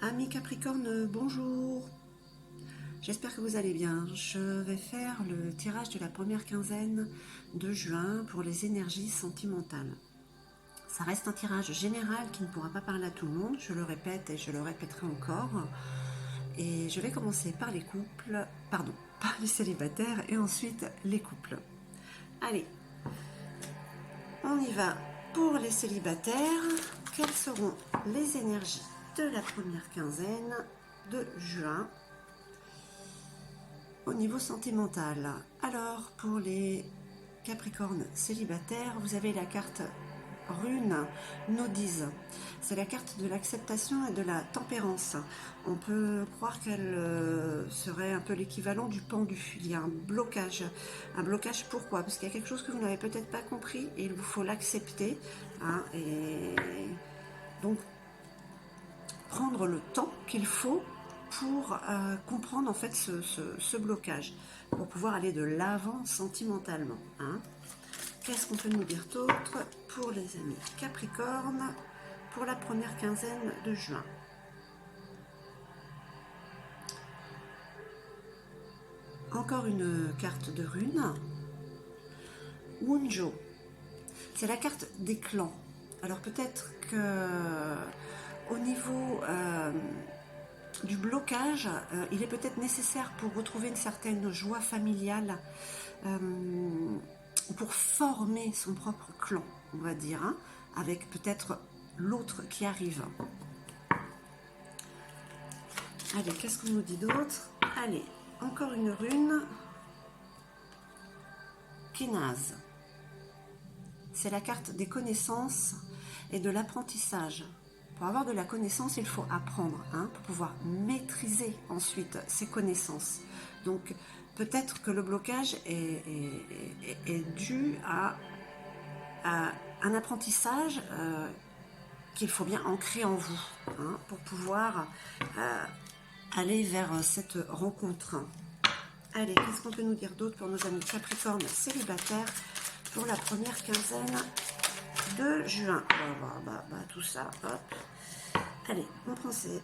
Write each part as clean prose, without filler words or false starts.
Amis Capricorne, bonjour. J'espère que vous allez bien. Je vais faire le tirage de la première quinzaine de juin pour les énergies sentimentales. Ça reste un tirage général qui ne pourra pas parler à tout le monde, je le répète et je le répéterai encore. Et je vais commencer par les couples, pardon, par les célibataires et ensuite les couples. Allez, on y va pour les célibataires. Quelles seront les énergies de la première quinzaine de juin au niveau sentimental? Alors, pour les Capricornes célibataires, vous avez la carte Rune Nodise. C'est la carte de l'acceptation et de la tempérance. On peut croire qu'elle serait un peu l'équivalent du pendu. Il y a un blocage. Un blocage pourquoi? Parce qu'il y a quelque chose que vous n'avez peut-être pas compris et il vous faut l'accepter. Hein, et donc, prendre le temps qu'il faut pour comprendre en fait ce blocage, pour pouvoir aller de l'avant sentimentalement. Hein. Qu'est-ce qu'on peut nous dire d'autre pour les amis Capricorne pour la première quinzaine de juin? Encore une carte de rune. Wunjo. C'est la carte des clans. Alors peut-être que au niveau du blocage, il est peut-être nécessaire pour retrouver une certaine joie familiale, pour former son propre clan, on va dire, hein, avec peut-être l'autre qui arrive. Allez, qu'est-ce qu'on nous dit d'autre? Allez, encore une rune. Kénaz. C'est la carte des connaissances et de l'apprentissage. Pour avoir de la connaissance, il faut apprendre, hein, pour pouvoir maîtriser ensuite ses connaissances. Donc, peut-être que le blocage est dû à un apprentissage qu'il faut bien ancrer en vous, hein, pour pouvoir aller vers cette rencontre. Allez, qu'est-ce qu'on peut nous dire d'autre pour nos amis Capricorne célibataires pour la première quinzaine de juin? Tout ça, hop. Allez, on prend ces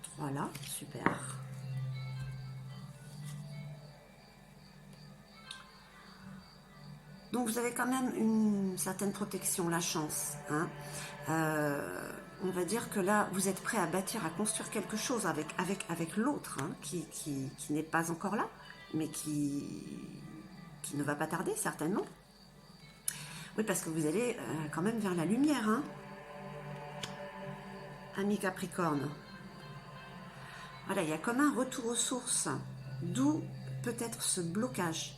trois là, super. Donc vous avez quand même une certaine protection, la chance. Hein. On va dire que là, vous êtes prêt à bâtir, à construire quelque chose avec l'autre, hein, qui n'est pas encore là, mais qui ne va pas tarder, certainement. Oui, parce que vous allez quand même vers la lumière, hein, ami Capricorne. Voilà, il y a comme un retour aux sources, d'où peut-être ce blocage.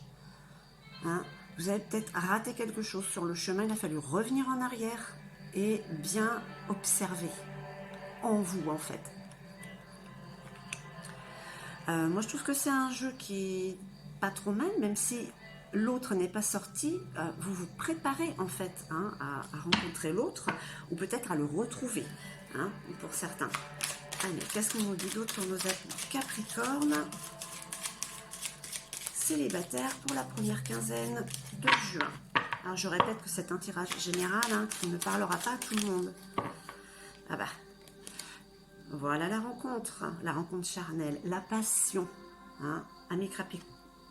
Hein. Vous avez peut-être raté quelque chose sur le chemin, il a fallu revenir en arrière et bien observer en vous, en fait. Moi, je trouve que c'est un jeu qui est pas trop mal, même si l'autre n'est pas sorti, vous vous préparez en fait, hein, à rencontrer l'autre ou peut-être à le retrouver, hein, pour certains. Allez, qu'est-ce qu'on nous dit d'autre pour nos amis Capricorne célibataires pour la première quinzaine de juin? Alors je répète que c'est un tirage général, hein, qui ne parlera pas à tout le monde. Ah bah, voilà la rencontre charnelle, la passion, hein, ami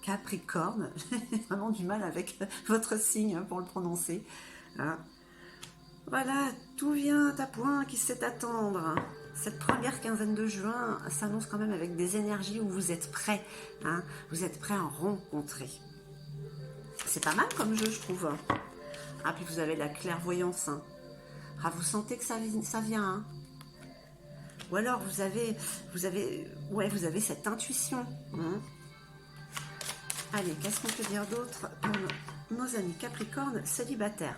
Capricorne. J'ai vraiment du mal avec votre signe pour le prononcer. Hein. Voilà, tout vient à point qui sait attendre. Cette première quinzaine de juin s'annonce quand même avec des énergies où vous êtes prêts. Hein, vous êtes prêts à rencontrer. C'est pas mal comme jeu, je trouve. Ah, puis vous avez la clairvoyance. Hein. Ah, vous sentez que ça vient. Hein. Ou alors vous avez cette intuition. Hein. Allez, qu'est-ce qu'on peut dire d'autre pour nos amis Capricorne célibataires?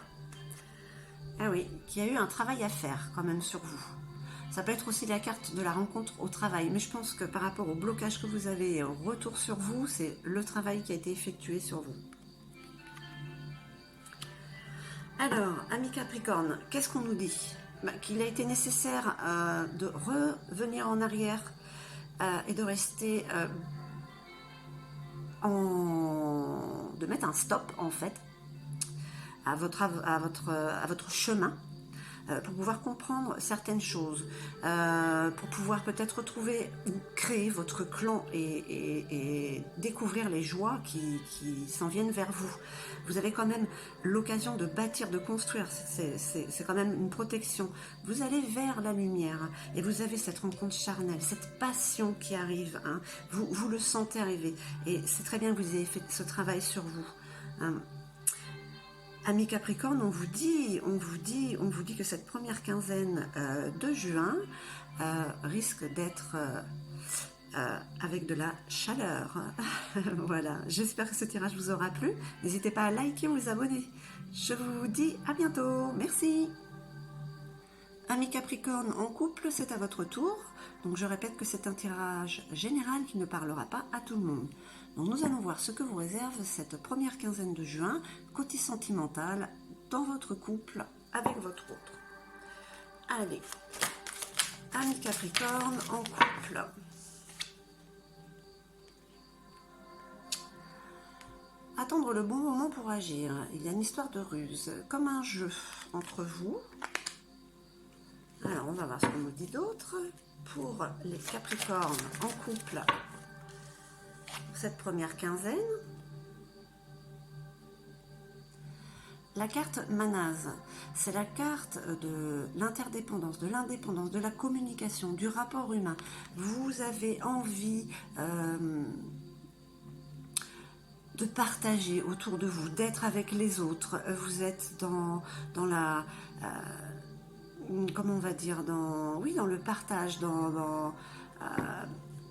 Ah oui, qu'il y a eu un travail à faire quand même sur vous. Ça peut être aussi la carte de la rencontre au travail, mais je pense que par rapport au blocage que vous avez et au retour sur vous, c'est le travail qui a été effectué sur vous. Alors, ami Capricorne, qu'est-ce qu'on nous dit? Qu'il a été nécessaire de revenir en arrière et de rester de mettre un stop en fait à votre chemin, pour pouvoir comprendre certaines choses, pour pouvoir peut-être retrouver ou créer votre clan et découvrir les joies qui s'en viennent vers vous. Vous avez quand même l'occasion de bâtir, de construire, c'est quand même une protection. Vous allez vers la lumière et vous avez cette rencontre charnelle, cette passion qui arrive, hein. Vous le sentez arriver et c'est très bien que vous ayez fait ce travail sur vous, hein. Amis Capricorne, on vous dit que cette première quinzaine de juin risque d'être avec de la chaleur. Voilà, j'espère que ce tirage vous aura plu. N'hésitez pas à liker ou vous abonner. Je vous dis à bientôt. Merci. Amis Capricorne en couple, c'est à votre tour. Donc je répète que c'est un tirage général qui ne parlera pas à tout le monde. Donc nous allons voir ce que vous réserve cette première quinzaine de juin, côté sentimental, dans votre couple, avec votre autre. Allez, amis Capricorne en couple. Attendre le bon moment pour agir. Il y a une histoire de ruse, comme un jeu entre vous. Alors, on va voir ce qu'on nous dit d'autre. Pour les Capricornes en couple, cette première quinzaine. La carte Manaz, c'est la carte de l'interdépendance, de l'indépendance, de la communication, du rapport humain. Vous avez envie de partager autour de vous, d'être avec les autres. Vous êtes dans la... comment on va dire, dans le partage, dans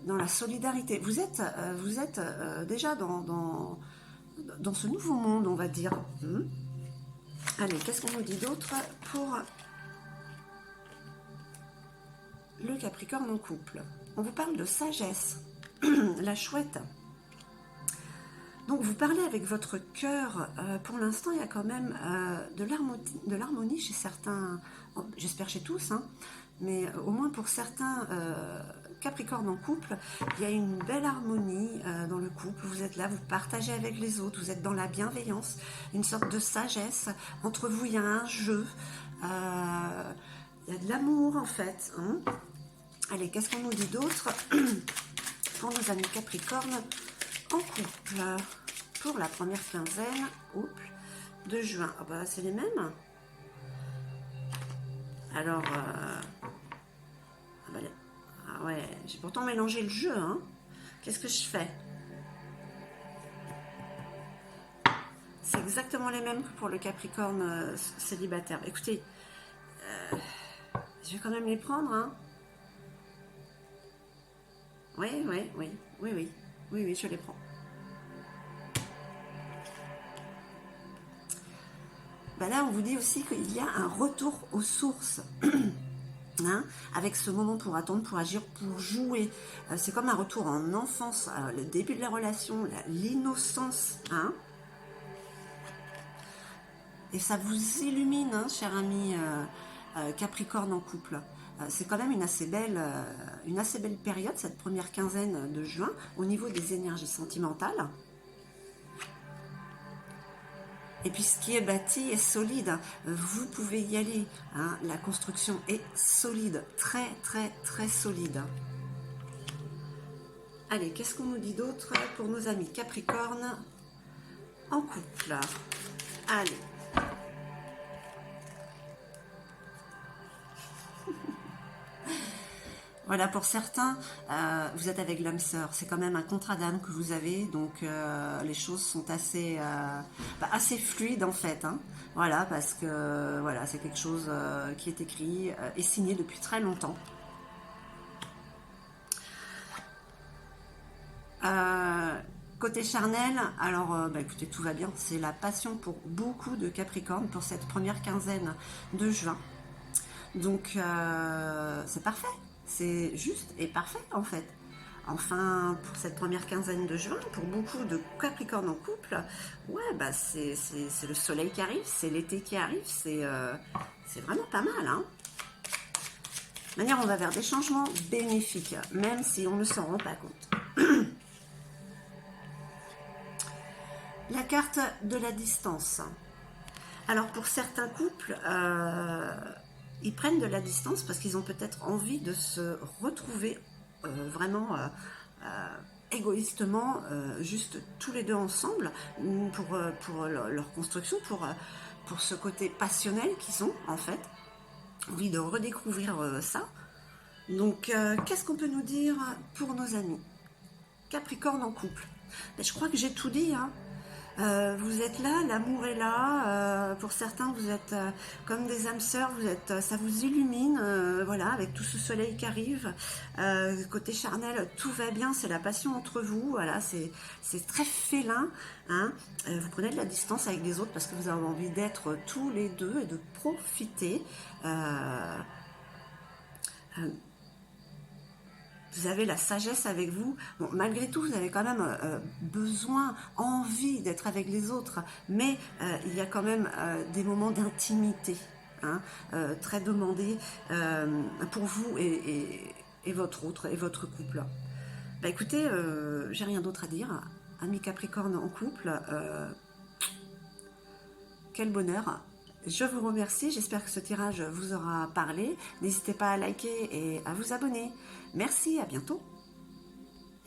la solidarité. Vous êtes déjà dans ce nouveau monde, on va dire. Allez, qu'est-ce qu'on nous dit d'autre pour le Capricorne en couple? On vous parle de sagesse, la chouette. Donc vous parlez avec votre cœur. Pour l'instant, il y a quand même de l'harmonie chez certains, j'espère chez tous, hein, mais au moins pour certains Capricornes en couple, il y a une belle harmonie dans le couple. Vous êtes là, vous partagez avec les autres, vous êtes dans la bienveillance, une sorte de sagesse. Entre vous, il y a un jeu, il y a de l'amour en fait, hein. Allez, qu'est-ce qu'on nous dit d'autre pour nos amis Capricornes en couple pour la première quinzaine de juin? Ah bah, c'est les mêmes. Alors, ah ouais, j'ai pourtant mélangé le jeu, hein. Qu'est-ce que je fais? C'est exactement les mêmes que pour le Capricorne célibataire. Écoutez, je vais quand même les prendre, hein. Oui, je les prends. Ben là, on vous dit aussi qu'il y a un retour aux sources. Hein, avec ce moment pour attendre, pour agir, pour jouer. C'est comme un retour en enfance, le début de la relation, l'innocence. Hein, et ça vous illumine, hein, cher ami Capricorne en couple. C'est quand même une assez belle période, cette première quinzaine de juin, au niveau des énergies sentimentales. Et puis ce qui est bâti est solide, vous pouvez y aller, hein. La construction est solide, très solide. Allez, qu'est-ce qu'on nous dit d'autre pour nos amis Capricorne en couple? Allez. Voilà, pour certains, vous êtes avec l'âme sœur. C'est quand même un contrat d'âme que vous avez, donc les choses sont assez fluides en fait. Hein. Voilà, parce que voilà, c'est quelque chose qui est écrit et signé depuis très longtemps. Côté charnel, alors écoutez, tout va bien. C'est la passion pour beaucoup de Capricornes pour cette première quinzaine de juin. Donc c'est parfait. C'est juste et parfait en fait. Enfin, pour cette première quinzaine de juin, pour beaucoup de Capricornes en couple, ouais, bah c'est le soleil qui arrive, c'est l'été qui arrive, c'est vraiment pas mal. Hein. De toute manière, on va vers des changements bénéfiques, même si on ne s'en rend pas compte. La carte de la distance. Alors, pour certains couples, ils prennent de la distance parce qu'ils ont peut-être envie de se retrouver vraiment égoïstement, juste tous les deux ensemble pour leur construction, pour ce côté passionnel qu'ils ont en fait, envie de redécouvrir ça. Donc qu'est-ce qu'on peut nous dire pour nos amis Capricorne en couple? Mais je crois que j'ai tout dit, hein. Vous êtes là, l'amour est là. Pour certains, vous êtes comme des âmes sœurs. Vous êtes, ça vous illumine, voilà, avec tout ce soleil qui arrive. Côté charnel, tout va bien. C'est la passion entre vous. Voilà, c'est très félin. Hein. Vous prenez de la distance avec les autres parce que vous avez envie d'être tous les deux et de profiter. Vous avez la sagesse avec vous. Bon, malgré tout, vous avez quand même besoin, envie d'être avec les autres, mais il y a quand même des moments d'intimité, hein, très demandés pour vous et votre couple. Bah écoutez, j'ai rien d'autre à dire. Amis Capricorne en couple, quel bonheur. Je vous remercie, j'espère que ce tirage vous aura parlé. N'hésitez pas à liker et à vous abonner. Merci, à bientôt.